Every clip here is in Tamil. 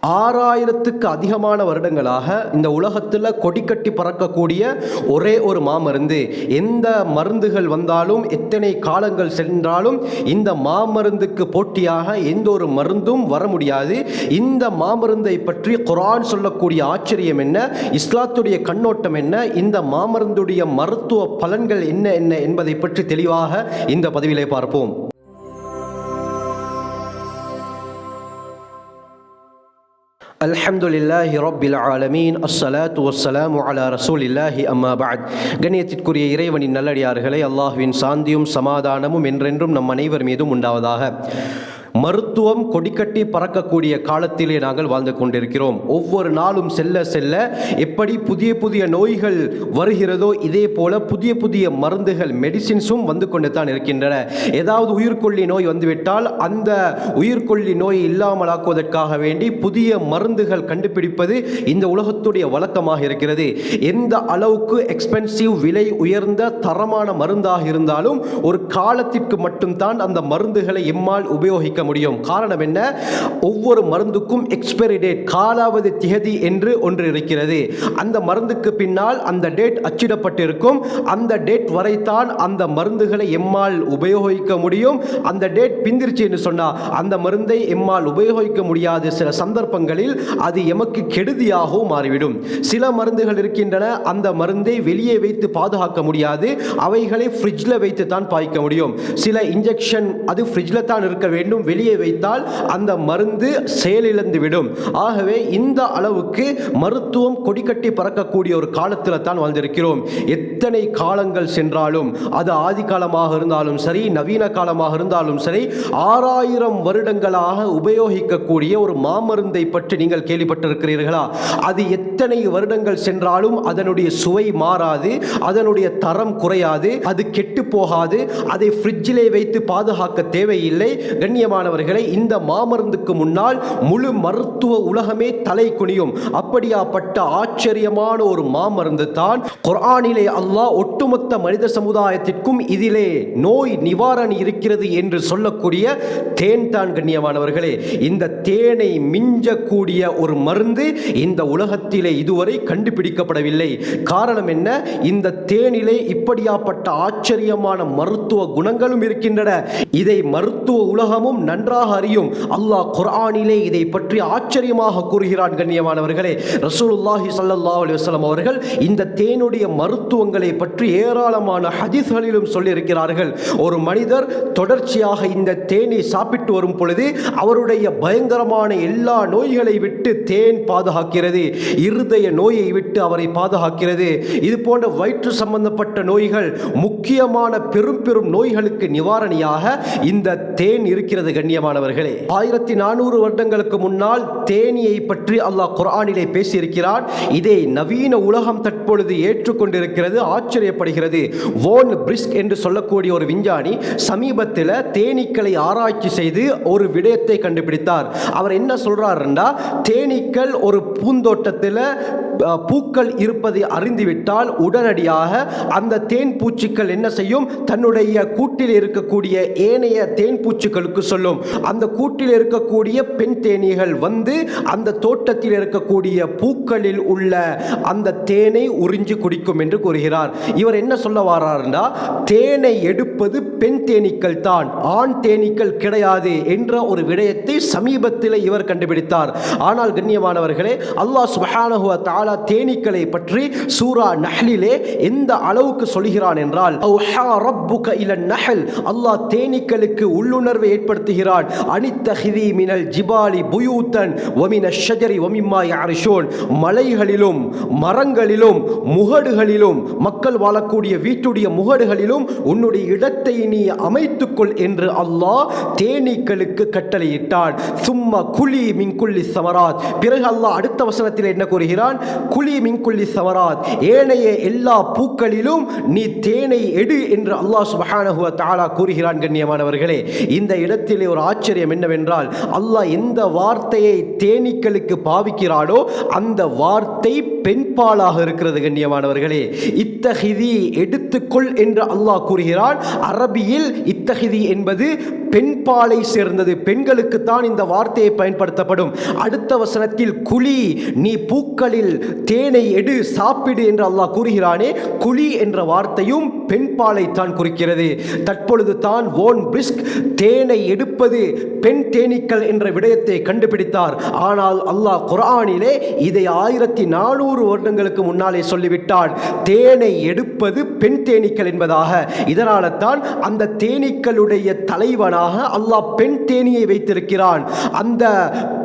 6000த்துக்கு அதிகமான வருடங்களாக இந்த உலகத்தில் கொடிக்கட்டி பறக்கக்கூடிய ஒரே ஒரு மாமருந்து. எந்த மருந்துகள் வந்தாலும் எத்தனை காலங்கள் சென்றாலும் இந்த மாமருந்துக்கு போட்டியாக எந்த ஒரு மருந்தும் வர முடியாது. இந்த மாமருந்தை பற்றி குர்ஆன் சொல்லக்கூடிய ஆச்சரியம் என்ன, இஸ்லாத்துடைய கண்ணோட்டம் என்ன, இந்த மாமருந்துடைய மருத்துவ பலன்கள் என்ன என்ன என்பதை பற்றி தெளிவாக இந்த பதிவிலே பார்ப்போம். அல்ஹம்துலில்லாஹி ரப்பில் ஆலமீன், அஸ்ஸலாத்து வஸ்ஸலாமு அலா ரசூலில்லாஹி அம்மா பஅத். கண்ணியத்திற்குரிய இறைவனின் நல்லடியார்களே, அல்லாஹ்வின் சாந்தியும் சமாதானமும் என்றென்றும் நம் அனைவர் மீதும் உண்டாவதாக. மருத்துவம் கொடிக்கட்டி பறக்கக்கூடிய காலத்திலே நாங்கள் வாழ்ந்து கொண்டிருக்கிறோம். ஒவ்வொரு நாளும் செல்ல செல்ல எப்படி புதிய புதிய நோய்கள் வருகிறதோ இதே போல புதிய புதிய மருந்துகள் மெடிசின்ஸும் வந்து கொண்டு தான் இருக்கின்றன. ஏதாவது உயிர்கொல்லி நோய் வந்துவிட்டால் அந்த உயிர்கொல்லி நோயை இல்லாமலாக்குவதற்காக வேண்டி புதிய மருந்துகள் கண்டுபிடிப்பது இந்த உலகத்துடைய வழக்கமாக இருக்கிறது. எந்த அளவுக்கு எக்ஸ்பென்சிவ், விலை உயர்ந்த தரமான மருந்தாக இருந்தாலும் ஒரு காலத்திற்கு மட்டும்தான் அந்த மருந்துகளை எம்மால் உபயோகிக்க முடியும். காரணம் என்ன? ஒவ்வொரு மருந்துக்கும் எக்ஸ்பைரி டேட், காலாவதி திகதி என்று ஒன்று இருக்கிறது. அந்த மருந்துக்கு பின்னால் அந்த டேட் அச்சிடப்பட்டிருக்கும். அந்த டேட் வரைத்தான் அந்த மருந்துகளை எம்மால் உபயோகிக்க முடியும். அந்த டேட் பிந்திருச்சு என்று சொன்னால் அந்த மருந்தை எம்மால் உபயோகிக்க முடியாது. சில சந்தர்ப்பங்களில் அது எமக்கு கெடுதியாகவும் மாறிவிடும். சில மருந்துகள் இருக்கின்றன, அந்த மருந்தை வெளியே வைத்து பாதுகாக்க முடியாது, அவைகளை ஃப்ரிட்ஜில் வைத்து தான் பாய்க்க முடியும். சில இன்ஜெக்ஷன் அது ஃப்ரிட்ஜில் தான் இருக்க வேண்டும், வெளியே வைத்தால் அந்த மருந்து செயலிழந்து விடும். ஆகவே இந்த அளவுக்கு மருத்துவம் கொடிக்கட்டி பறக்கக்கூடிய ஒரு காலத்தில் தான் வாழ்ந்திருக்கிறோம். எத்தனை காலங்கள் சென்றாலும், அது ஆதி காலமாக இருந்தாலும் சரி, நவீன காலமாக இருந்தாலும் சரி, 6000 வருடங்களாக உபயோகிக்கக்கூடிய ஒரு மாமருந்தை பற்றி நீங்கள் கேள்விப்பட்டிருக்கிறீர்களா? அது எத்தனை வருடங்கள் சென்றாலும் அதனுடைய சுவை மாறாது, அதனுடைய தரம் குறையாது, அது கெட்டு போகாது. அதை ஃப்ரிட்ஜிலே வைத்து பாதுகாக்க தேவையில்லை. கண்ணியமானவர்களை, இந்த மாமருந்துக்கு முன்னால் முழு மருத்துவ உலகமே தலை குனியும். அப்படியாப்பட்ட ஆச்சரியமான ஒரு மாமருந்து தான் குர்ஆனிலே அல்லாஹ் ஒட்டுமொத்த மனித சமுதாயத்திற்கும் இதிலே நோய் நிவாரணி இருக்கிறது என்று சொல்லக்கூடிய தேன் தான். கண்ணியமானவர்களே, இந்த தேனை மிஞ்சக்கூடிய ஒரு மருந்து இந்த உலகத்திலே இதுவரை கண்டுபிடிக்கப்படவில்லை. காரணம் என்ன? இந்த தேனிலே இப்படியாப்பட்ட ஆச்சரியமான மருத்துவ குணங்களும் இருக்கின்றன. இதை மருத்துவ உலகமும் நன்றாக அறியும். அல்லாஹ் குர்ஆனிலே இதை பற்றி ஆச்சரியமாக கூறுகிறான். கண்ணியமானவர்களே, ரசூலுல்லாஹி ஸல்லல்லாஹு அலைஹி வஸல்லம் அவர்கள் இந்த தேனுடைய மருத்துவங்களை பற்றி ஏராளமான ஹதீஸ்களிலும் சொல்லியிருக்கிறார்கள். ஒரு மனிதர் தொடர்ச்சியாக இந்த தேனை சாப்பிட்டு வரும் பொழுது அவருடைய பயங்கரமான எல்லா நோய்களை விட்டு தேன் பாதுகாக்கிறது. இருதய நோயை விட்டு அவரை பாதுகாக்கிறது. இது போன்ற வயிற்று சம்பந்தப்பட்ட நோய்கள், முக்கியமான பெரும் பெரும் நோய்களுக்கு நிவாரணியாக இந்த தேன் இருக்கிறது. கண்ணியமானவர்களே, 1400 வருடங்களுக்கு முன்னால் தேனியை பற்றி அல்லாஹ் குர்ஆனிலே பேசியிருக்கிறான். இதை நவீன உலகம் தற்பொழுது ஏற்றுக்கொண்டிருக்கிறது, ஆச்சரியப்படுகிறது. வோன் பிரிஸ்க் என்று சொல்லக்கூடிய ஒரு விஞ்ஞானி சமீபத்தில் தேனீக்களை ஆராய்ச்சி செய்து ஒரு விடயத்தை கண்டுபிடித்தார். அவர் என்ன சொல்றாருன்னா, தேனீக்கள் ஒரு பூந்தோட்டத்தில் பூக்கள் இருப்பதை அறிந்துவிட்டால் உடனடியாக அந்த தேன் பூச்சிகள் என்ன செய்யும்? தன்னுடைய கூட்டில் இருக்கக்கூடிய ஏனைய தேன் பூச்சிகளுக்கு சொல்லும். அந்த கூட்டில் இருக்கக்கூடிய பெண் தேனீகள் வந்து அந்த தோட்டத்தில் இருக்கக்கூடிய பூக்களில் உள்ள அந்த தேனை உறிஞ்சி குடிக்கும் என்று கூறுகிறார். இவர் என்ன சொல்ல வர்றாருன்னா, தேனை எடுப்பது பெண் தேனீக்கள் தான், ஆண் தேனீக்கள் கிடையாது என்ற ஒரு விடயத்தை சமீபத்தில் இவர் கண்டுபிடித்தார். ஆனால் கண்ணியமானவர்களே, அல்லாஹ் சுப்ஹானஹு வ தஆலா தேனீக்களை பற்றி சூரா நஹ்லிலே எந்த அளவுக்கு சொல்கிறான் என்றால், அவ்ஹா ரப்புக இலன் நஹல், அல்லாஹ் தேனீக்களுக்கு உள்ளுணர்வை ஏற்படுத்துகிறான். அனித்தஹிதி மினல் ஜிபாலி புயூத்தன் வமின ஷஜரி வமிம்மா யஅரிஷூன், மலைகளிலும் மரங்களிலும் முகடுகளிலும், மக்கள் வாழக்கூடிய வீட்டுடைய முகடுகளிலும் உன்னுடைய இடத்தை நீ அமைத்துக்கொள் என்று அல்லாஹ் தேனீக்களுக்கு கட்டளையிட்டான். சும்மா குலி மின் குல்லி ஸமராத், பிறகு அல்லாஹ் அடுத்த வசனத்தில் என்ன கூறுகிறான்? குலி மின் குல்லி ஸமராத், ஏனைய எல்லா பூக்களிலும் நீ தேனை எடு என்று அல்லாஹ் சுப்ஹானஹு வ தஆலா கூறுகிறான். கண்ணியமானவர்களே, இந்த இடத்திலே ஒரு ஆச்சரியம் என்னவென்றால், அல்லாஹ் எந்த வார்த்தையை தேனீக்களுக்கு பாவிக்கிறானோ அந்த வார்த்தை பெண்பாலாக இருக்கிறது. கண்ணியமானவர்களே, இத்தஹிதி எடுத்துக்கொள் என்று அல்லாஹ் கூறுகிறான். அரபியில் இத்தஹிதி என்பது பெண்பாலை சேர்ந்தது, பெண்களுக்கு தான் இந்த வார்த்தையை பயன்படுத்தப்படும். அடுத்த வசனத்தில் குழி, நீ பூக்களில் தேனை எடு சாப்பிடு என்று அல்லாஹ் கூறுகிறானே, குழி என்ற வார்த்தையும் பெண்பாலை தான் குறிக்கிறது. தற்பொழுது தான் வோன் பிரிஸ்க் தேனை எடுப்பது பெண் தேனீக்கள் என்ற விடயத்தை கண்டுபிடித்தார். ஆனால் அல்லாஹ் குர்ஆனிலே இதை 1400 வருடங்களுக்கு முன்னாலே சொல்லிவிட்டார், தேனை எடுப்பது பெண் தேனீக்கள் என்பதாக. இதனால தான் அந்த தேனீக்களுடைய தலைவனாக அல்லாஹ் பெண் தேனியை வைத்திருக்கிறான். அந்த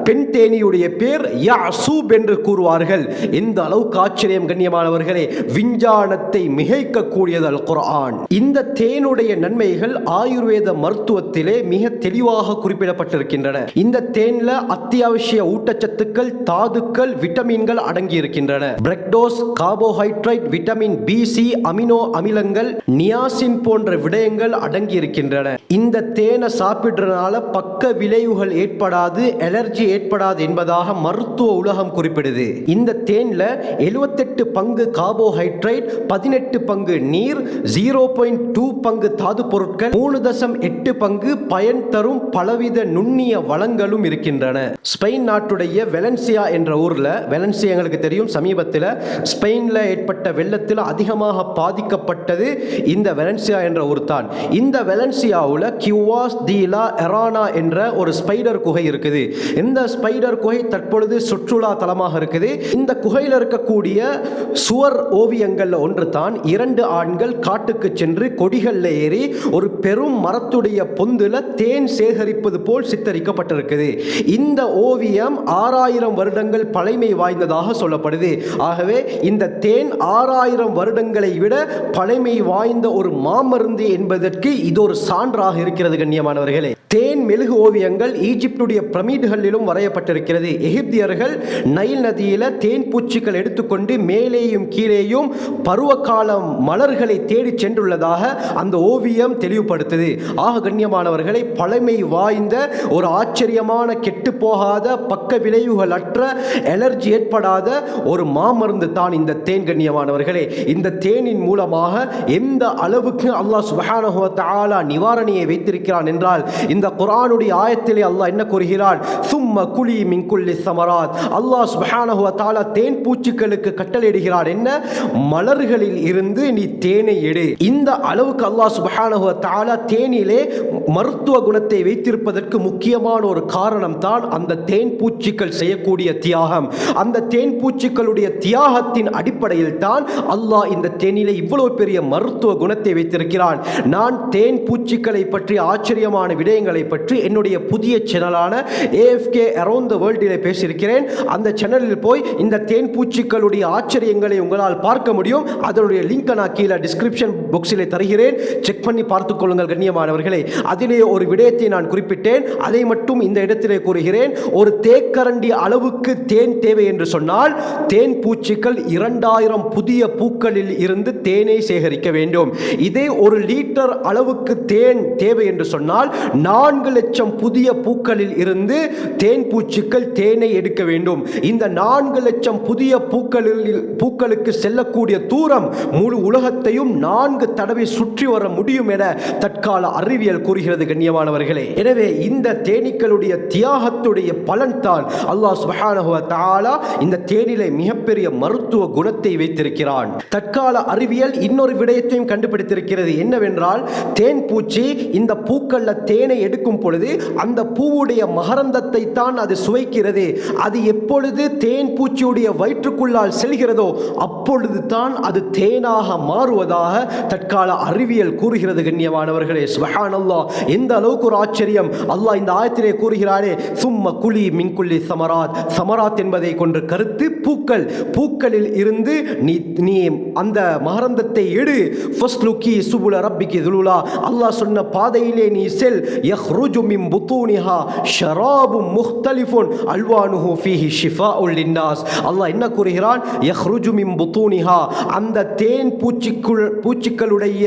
பெண் தேனியுடைய பேர் யாசூப் என்று கூறுவார்கள். எந்த அளவுக்கு ஆச்சரியம் கண்ணியமானவர்களே, விஞ்ஞானத்தை மிகைக்கக்கூடியது அல் குர்ஆன். இந்த தேனுடைய நன்மைகள் ஆயுர்வேத மருத்துவத்திலே மிக தெளிவாக குறிப்பிடப்பட்டிருக்கின்றன. இந்த தேன்ல அத்தியாவசிய ஊட்டச்சத்துக்கள், தாதுக்கள், விட்டமின்கள் அடங்கி இருக்கின்றன. Fructose, carbohydrate, vitamin B, C, amino அமிலங்கள், நியாசின் போன்ற விடயங்கள் அடங்கி இருக்கின்றன. இந்த தேனை சாப்பிடுறதுனால பக்க விளைவுகள் ஏற்படாது, அலர்ஜி ஏற்படாது என்பதாக மருத்துவ உலகம் குறிப்பிடுது. இந்த தேன்ல 78 பங்கு கார்போஹைட்ரேட், 18 பங்கு நீர், 0.2 பங்கு தாது பொருட்கள், 3.8 பங்கு பயன் தரும் பலவித நுண்ணிய வளங்களும் இருக்கின்றன. ஸ்பெயின் நாட்டுடைய வெலன்சியா என்ற ஊர்ல, வெலன்சியா எங்களுக்கு தெரியும், சமீபத்தில் ஸ்பெயின்ல ஏற்பட்ட வெள்ளத்தில் அதிகமாக பாதிக்கப்பட்டது இந்த வெலன்சியா என்ற ஊர் தான். இந்த வெலன்சியாவில் கியூவாஸ் டி லா எரானா என்ற ஒரு ஸ்பைடர் குகை இருக்குது. இந்த ஸ்பைடர் குகை தற்பொழுது சுற்றுலா தலமாக இருக்குது. இந்த குகையில் இருக்கக்கூடிய சுவர் ஓவியங்கள் ஒன்று தான் 2 ஆண்கள் காட்டுக்கு சென்று கொடிகளில் ஏறி ஒரு பெரும் மரத்துடைய பொந்துல தேன் சேகரிப்பது போல் சித்தரிக்கப்பட்டிருக்குது. இந்த ஓவியம் 6000 வருடங்கள் பழமை வாய்ந்ததாக சொல்லப்படுது. ஆகவே இந்த தேன் 6000 வருடங்களை விட பழமை வாய்ந்த ஒரு மாமருந்து என்பதற்கு இது ஒரு சான்றாக இருக்கிறது கண்ணியமானவர்களே. தேன் மெழுகு ஓவியங்கள் ஈஜிப்டுடைய பிரமிடுகளிலும் வரையப்பட்டிருக்கிறது. எகிப்தியர்கள் நைல் நதியில தேன் பூச்சிகள் எடுத்துக்கொண்டு மேலேயும் கீழேயும் பருவகால மலர்களை தேடி சென்றுள்ளதாக அந்த ஓவியம் தெளிவுபடுத்துது. ஆக கண்ணியமானவர்களை, பழமை வாய்ந்த ஒரு ஆச்சரியமான, கெட்டு போகாத, பக்க விளைவுகள் அற்ற, அலர்ஜி ஏற்படாத ஒரு மாமருந்து தான் இந்த தேன் கண்ணியமானவர்களே. இந்த தேனின் மூலமாக எந்த அளவுக்கு அல்லாஹ் சுப்ஹானஹு வ தஆலா நிவாரணியை வைத்திருக்கிறான் என்றால், இந்த குர்ஆனுடைய ஆயத்திலே அல்லாஹ் என்ன கூறுகிறான், சும்ம குலி மின் குல்லி ஸமராத். அல்லாஹ் சுப்ஹானஹு வ தஆலா தேன் பூச்சிகளுக்கு கட்டளையிடுகிறான், என்ன, மலர்களில் இருந்து நீ தேனை எடு. இந்த அளவுக்கு அல்லாஹ் சுப்ஹானஹு வ தஆலா தேனிலே மருத்துவ குணத்தை வைத்திருப்பதற்கு முக்கியமான ஒரு காரணம் தான் அந்த தேன் பூச்சிகள் செய்யக்கூடிய தியாகம். அந்த தேன் பூச்சிகளுடைய தியாகத்தின் அடிப்படையில் தான் அல்லாஹ் இந்த தேனிலே இவ்வளவு பெரிய மருத்துவ குணத்தை வைத்திருக்கிறான். நான் தேன் பூச்சிகளை பற்றி, ஆச்சரியமான விடயங்களை பற்றி என்னுடைய புதிய சேனலான AFK அரவுண்ட் தி வேர்ல்டிலே பேசியிருக்கிறேன். அந்த சேனலில் போய் இந்த தேன் பூச்சிகளுடைய ஆச்சரியங்களை உங்களால் பார்க்க முடியும். அதனுடைய லிங்கை நான் கீழே டிஸ்கிரிப்ஷன் பாக்ஸிலே தருகிறேன், செக் பண்ணி பார்த்துக் கொள்ளுங்கள் கண்ணியமானவர்களே. அதிலே ஒரு விடயத்தை நான் குறிப்பிட்டேன், அதை மட்டும் இந்த இடத்திலே கூறுகிறேன். ஒரு தேக்கரண்டி அளவுக்கு தேன் தேவை என்று சொன்னால் தேன் பூச்சிகள் 2000 புதிய பூக்களில் இருந்து தேனை சேகரிக்க வேண்டும். இதே 1 லிட்டர் அளவுக்கு தேன் தேவை என்று சொன்னால் 4 லட்சம் புதிய பூக்களில் இருந்து தேன் பூச்சிகள் தேனை எடுக்க வேண்டும். இந்த 4 லட்சம் புதிய பூக்களுக்கு செல்லக்கூடிய தூரம் முழு உலகத்தையும் 4 தடவை சுற்றி வர முடியும் என தற்கால அறிவியல் கூறுகிறது கண்ணியமானவர்களே. எனவே இந்த தேனீக்களுடைய தியாகத்துடைய பலன் தான் அல்லாஹ் சுப்ஹானஹு வ தஆலா இந்த தேனிலே மிகப்பெரிய மருத்துவ குணத்தை வைத்திருக்கிறான். தற்கால அறிவியல் இன்னொரு விடயத்தையும் கண்டுபிடித்திருக்கிறது. என்னவென்றால், தேன் பூச்சி இந்த பூக்கள்ல தேனை எடுக்கும் பொழுது அந்த பூவுடைய மகரந்தத்தை தான் அது சுவைக்கிறது. அது எப்பொழுது தேன் பூச்சியுடைய வயிற்றுக்குள்ளால் செல்கிறதோ அப்பொழுது தான் அது தேனாக மாறுவதாக தற்கால அறிவியல் கூறுகிறது கண்ணியமானவர்களே. சுப்ஹானல்லாஹ், எந்த அளவுக்கு ஒரு ஆச்சரியம். அல்லாஹ் இந்த ஆயத்திலே கூறுகிறானே, சும்ம குலி மின் குல்லி ஸமராத். ஸமராத் என்பதை கொண்டு கருத்து பூக்கள், பூக்களில் இருந்து நீ அந்த மகரந்தத்தை எடு. ஃபஸ்லுகி சுபுல ரப்பிகி துலுலா. அல்லாஹ் சொன்ன பாதையிலே நீ செல். யஹ்ருஜு மின் புத்தூனிஹா ஷராபும் முக்தலிஃபுன் அல்வானுஹு ஃபீஹி ஷிஃபாஉல் லின்னாஸ். அல்லாஹ் என்ன கூறுகிறான், யஹ்ருஜு மின் புத்தூனிஹா, அந்த தேன் பூச்சிகளுடைய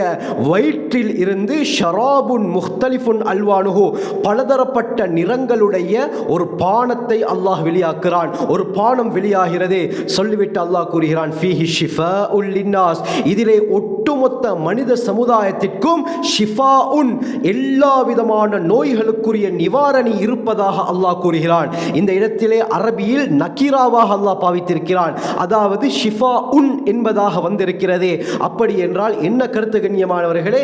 வயிற்றில் இருந்து ஷராபுன் முக்தலிஃபுன் அல்வானுஹு, பலதரப்பட்ட நிறங்களுடைய ஒரு பானத்தை அல்லாஹ் வெளியாக்குறான். ஒரு பானம் வெளியாகிறது. சொல்லிவிட்டு அல்லாஹ் கூறுகிறான், ஃபீஹி ஷிஃபாஉல் லின்னாஸ், இதிலே ஒட்டு ஒட்டுமொத்த மனித சமுதாயத்திற்கும் ஷிஃபாஉன் எல்லா விதமான நோய்களுக்குரிய நிவாரணி இருப்பதாக அல்லாஹ் கூறுகிறான். இந்த இடத்திலே அரபியில் நக்கீராவாக அல்லாஹ் பாவித்திருக்கிறான். அதாவது ஷிஃபாஉன் என்பதாக வந்திருக்கிறது. அப்படி என்றால் என்ன கருத்து கண்ணியமானவர்களே?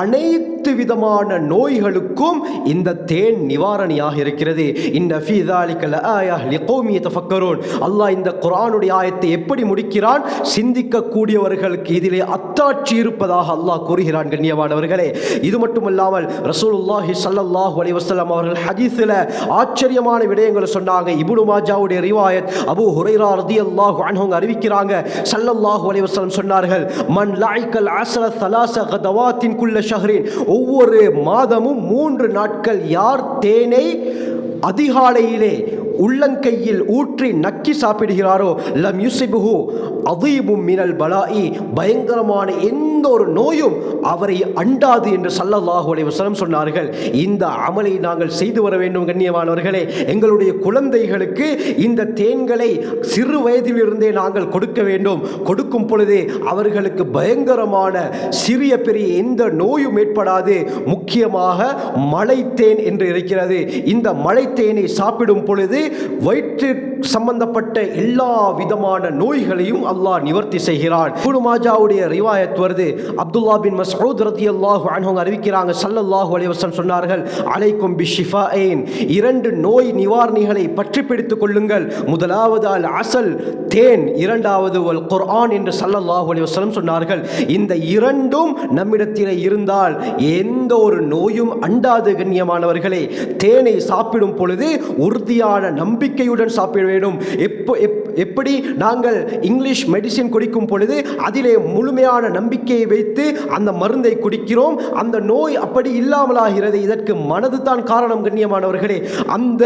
அனைத்து விதமான நோய்களுக்கும் இந்த தேன் நிவாரணியாக இருக்கிறது. இன்ன ஃபீ ஸாலிக லஆயஹ் லிகௌமி யதஃபக்கரூன். அல்லாஹ் இந்த குர்ஆனுடைய ஆயத்தை எப்படி முடிக்கிறான்? சிந்திக்க கூடியவர்களுக்கு இதிலே அத்தாட்சி இருப்பதாக அல்லாஹ் கூறுகிறான். கண்ணியமானவர்களே, இது மட்டுமல்லாமல் ரசூலுல்லாஹி ஸல்லல்லாஹு அலைஹி வஸல்லம் அவர்கள் ஹதீஸில் ஆச்சரியமான விடயங்களை சொன்னாங்க. இப்னு மாஜாவுடைய ரிவாயத், அபூ ஹுரைரா ரலியல்லாஹு அன்ஹு அறிவிக்கிறாங்க. ஸல்லல்லாஹு அலைஹி வஸல்லம் சொன்னார்கள், மன் லாயிகல் அஸ்ர ஸலாஸ கதவாத்தின் குல்ல ஷஹ்ரின். ஒவ்வொரு மாதமும் 3 நாட்கள் யார் தேனை அதிகாலையிலே உள்ளங்கையில் ஊற்றி நக்கி சாப்பிடுகிறாரோ லம் யுஸிபுஹு அதீபும் மினல் பலாஇ, பயங்கரமான எந்த ஒரு நோயும் அவரை அண்டாது என்று ஸல்லல்லாஹு அலைஹி வஸல்லம் சொன்னார்கள். இந்த அமலை நாங்கள் செய்து வர வேண்டும். கண்ணியமானவர்களே, எங்களுடைய குழந்தைகளுக்கு இந்த தேன்களை சிறு வயதிலிருந்தே நாங்கள் கொடுக்க வேண்டும். கொடுக்கும் பொழுதே அவர்களுக்கு பயங்கரமான சிறிய பெரிய எந்த நோயும் ஏற்படாது. முக்கியமாக மலைத்தேன் என்று இருக்கிறது. இந்த மலைத்தேனை சாப்பிடும் பொழுது வயிற்று சம்பந்தப்பட்ட எல்லா விதமான நோய்களையும் அல்லாஹ் நிவர்த்தி செய்கிறான். இப்னு மாஜாவுடைய ரிவாயத் வருது. அப்துல்லா பின் மஸ்ஊத் ரலியல்லாஹு அன்ஹு அறிவிக்கிறாங்க, ஸல்லல்லாஹு அலைஹி வஸல்லம் சொன்னார்கள், அலைக்கும் பிஷ்ஷிஃபாயின், 2 நோய் நிவாரணிகளை பற்றி பிடித்துக் கொள்ளுங்கள். முதலாவது அல் அசல் தேன், இரண்டாவது வல் குர்ஆன் என்று ஸல்லல்லாஹு அலைஹி வஸல்லம் சொன்னார்கள். இந்த 2ம் நம்மிடத்திலே இருந்தால் எந்த ஒரு நோயும் அண்டாது. கண்ணியமானவர்களே, தேனை சாப்பிடும் பொழுது உறுதியான நம்பிக்கையுடன் சாப்பிட வேண்டும். எப்படி நாங்கள் இங்கிலீஷ் மெடிசின் குடிக்கும் பொழுது அதிலே முழுமையான நம்பிக்கையை வைத்து அந்த மருந்தை குடிக்கிறோம், அந்த நோய் அப்படி இல்லாமலாகிறது. இதற்கு மனது தான் காரணம். கண்ணியமானவர்களே, அந்த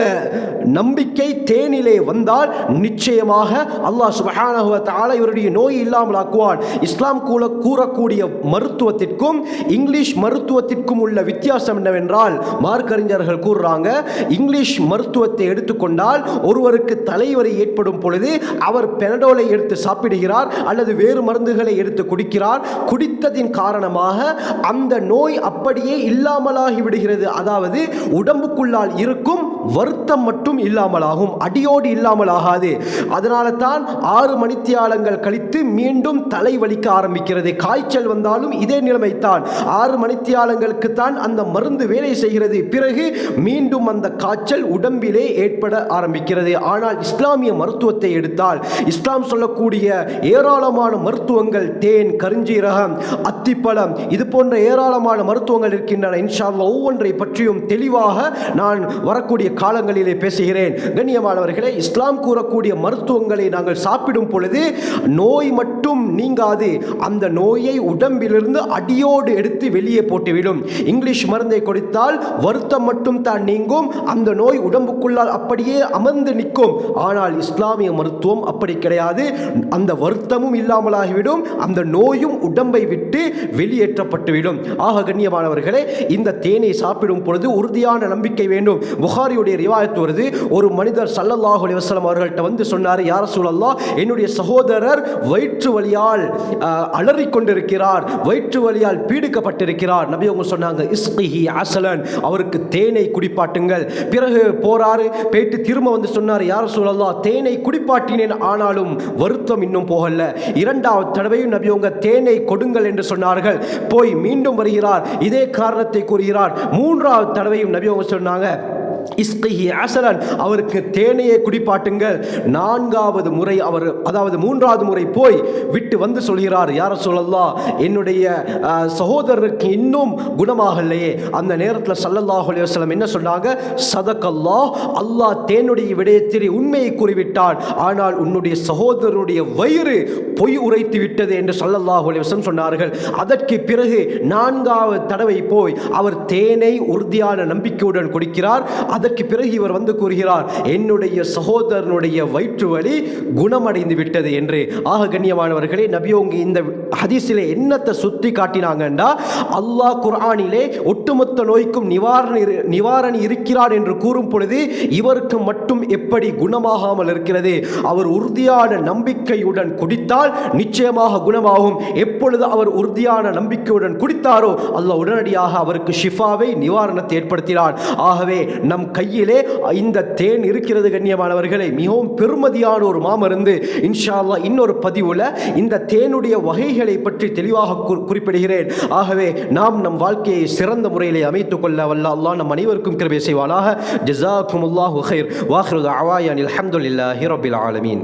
நம்பிக்கை தேனிலே வந்தால் நிச்சயமாக அல்லாஹ் சுப்ஹானஹு வ தஆலா இவருடைய நோய் இல்லாமலாக்குவான். இஸ்லாம் கூறக்கூடிய மருத்துவத்திற்கும் இங்கிலீஷ் மருத்துவத்திற்கும் உள்ள வித்தியாசம் என்னவென்றால், மார்க்கறிஞர்கள் கூறுறாங்க, இங்கிலீஷ் மருத்துவத்தை எடுத்துக்கொண்டால் ஒருவருக்கு தலைவலி ஏற்படும் பொழுது அவர் பெனடோலை எடுத்து சாப்பிடுகிறார் அல்லது வேறு மருந்துகளை எடுத்து குடிக்கிறார். குடித்ததின் காரணமாக அந்த நோய் அப்படியே இல்லாமலாகி விடுகிறது. அதாவது உடம்புக்குள்ளால் இருக்கும் வருத்தம் மட்டும் இல்லாமலாகும், அடியோடு இல்லாமலாகாது. அதனால தான் 6 மணித்தியாலங்கள் கழித்து மீண்டும் தலைவலிக்க ஆரம்பிக்கிறது. காய்ச்சல் வந்தாலும் இதே நிலைமைத்தான். 6 மணித்தியாலங்களுக்கு தான் அந்த மருந்து வேலை செய்கிறது. பிறகு மீண்டும் அந்த காய்ச்சல் உடம்பிலே ஏற்பட ஆரம்பிக்கிறது. ஆனால் இஸ்லாமிய மருத்துவத்தை எடுத்தால் இஸ்லாம் சொல்லக்கூடிய ஏராளமான மருத்துவங்கள், தேன், கருஞ்சீரகம், அத்திப்பழம், இது போன்ற ஏராளமான மருத்துவங்கள் இருக்கின்றன. இன்ஷா அல்லாஹ் ஒவ்வொன்றை பற்றியும் தெளிவாக நான் வரக்கூடிய காலங்களிலே பேசுகிறேன். கண்ணியமானவர்களே, இஸ்லாம் கூறக்கூடிய மருத்துவங்களை நாங்கள் சாப்பிடும் பொழுது நோய் மட்டும் நீங்காது, அந்த நோயை உடம்பிலிருந்து அடியோடு எடுத்து வெளியே போட்டுவிடும். இங்கிலீஷ் மருந்தை கொடுத்தால் வருத்தம் மட்டும் தான் நீங்கும், அந்த நோய் உடம்புக்குள்ளால் அப்படியே அமர்ந்து நிற்கும். ஆனால் இஸ்லாமிய மருத்துவம் அப்படி கிடையாது. அந்த வருத்தமும் இல்லாமலாகிவிடும், அந்த நோயும் உடம்பை விட்டு வெளியேற்றப்பட்டுவிடும். ஆக கண்ணியமானவர்களே, இந்த தேனை சாப்பிடும் பொழுது உறுதியான நம்பிக்கை வேண்டும். புகாரியுடைய ரிவாயத் வருது, ஒரு மனிதர் ஸல்லல்லாஹு அலைஹி வஸல்லம் அவர்கள்ட்ட வந்து சொன்னார், யா ரசூலல்லாஹ், என்னுடைய சகோதரர் வயிற்று வலியால் அலறிக் கொண்டிருக்கிறார், வயிற்று வலியால் பீடிக்கப்பட்டிருக்கிறார். நபி அவங்க சொன்னாங்க, இஸ்கிஹி அஸலன், அவருக்கு தேனை குடிப்பாட்டுங்கள். பிறகு போறாரு, போயிட்டு திரும்ப வந்து சொன்னார், யா ரசூலல்லாஹ், தேனை குடிப்பாட்டினேன், ஆனாலும் வருத்தம் இன்னும் போகல. 2வது தடவையும் நபி அவங்க தேனை கொடுங்கள் என்று சொன்னார்கள். போய் மீண்டும் வருகிறார், இதே காரணத்தை கூறுகிறார். 3வது தடவையும் நபி அவங்க சொன்னாங்க, இஸ்கிஹி அஸலன், அவருக்கு தேனையே குடிப்பாட்டுங்கள். 4வது முறை அவர், அதாவது 3வது முறை போய் விட்டு வந்து சொல்கிறார், யா ரசூலல்லாஹ், என்னுடைய சகோதரருக்கு இன்னும் குணமாகலையே. அந்த நேரத்தில் ஸல்லல்லாஹு அலைஹி வஸல்லம் என்ன சொன்னாங்க, சதகல்லாஹ், அல்லாஹ் தேனுடைய விடயத்தில் உண்மையை கூறிவிட்டான், ஆனால் உன்னுடைய சகோதரருடைய வயிறு பொய் உரைத்து விட்டது என்று ஸல்லல்லாஹு அலைஹி வஸல்லம் சொன்னார்கள். அதற்கு பிறகு 4வது தடவை போய் அவர் தேனை உறுதியான நம்பிக்கையுடன் கொடுக்கிறார். அதற்கு பிறகு இவர் வந்து கூறுகிறார், என்னுடைய சகோதரனுடைய வயிற்று வலி குணமடைந்து விட்டது என்று. ஆக கண்ணியமானவர்களே, நபியோங்க இந்த ஹதீஸிலே என்னத்தை சுத்தி காட்டினாங்கண்டா, அல்லாஹ் குர்ஆனிலே ஒட்டுமொத்த நோய்க்கும் நிவாரணி இருக்கிறார் என்று கூறும் பொழுது இவருக்கு மட்டும் எப்படி குணமாகாமல் இருக்கிறது? அவர் உறுதியான நம்பிக்கையுடன் குடித்தால் நிச்சயமாக குணமாகும். எப்பொழுது அவர் உறுதியான நம்பிக்கையுடன் குடித்தாரோ அல்லாஹ் உடனடியாக அவருக்கு ஷிஃபாவை, நிவாரணத்தை ஏற்படுத்தினார். ஆகவே நம் கையிலே இந்த தேன் இருக்கிறது கண்ணியமானவர்களே, மிகவும் பெருமதியான ஒரு மாமருந்து. இன்ஷா அல்லாஹ் இன்னொரு பதிவுல இந்த தேனுடைய வகைகளை பற்றி தெளிவாக குறிப்பிடுகிறேன். ஆகவே நாம் நம் வாழ்க்கையை சிறந்த முறையிலே அமைத்துக் கொள்ள வல்ல அல்லாஹ் நம் அனைவருக்கும் கிருபை செய்வானாக. ஜஸாக்குமுல்லாஹு கைர். வாஹிரு தஅவானா அல்ஹம்துலில்லாஹி ரப்பில் ஆலமீன்.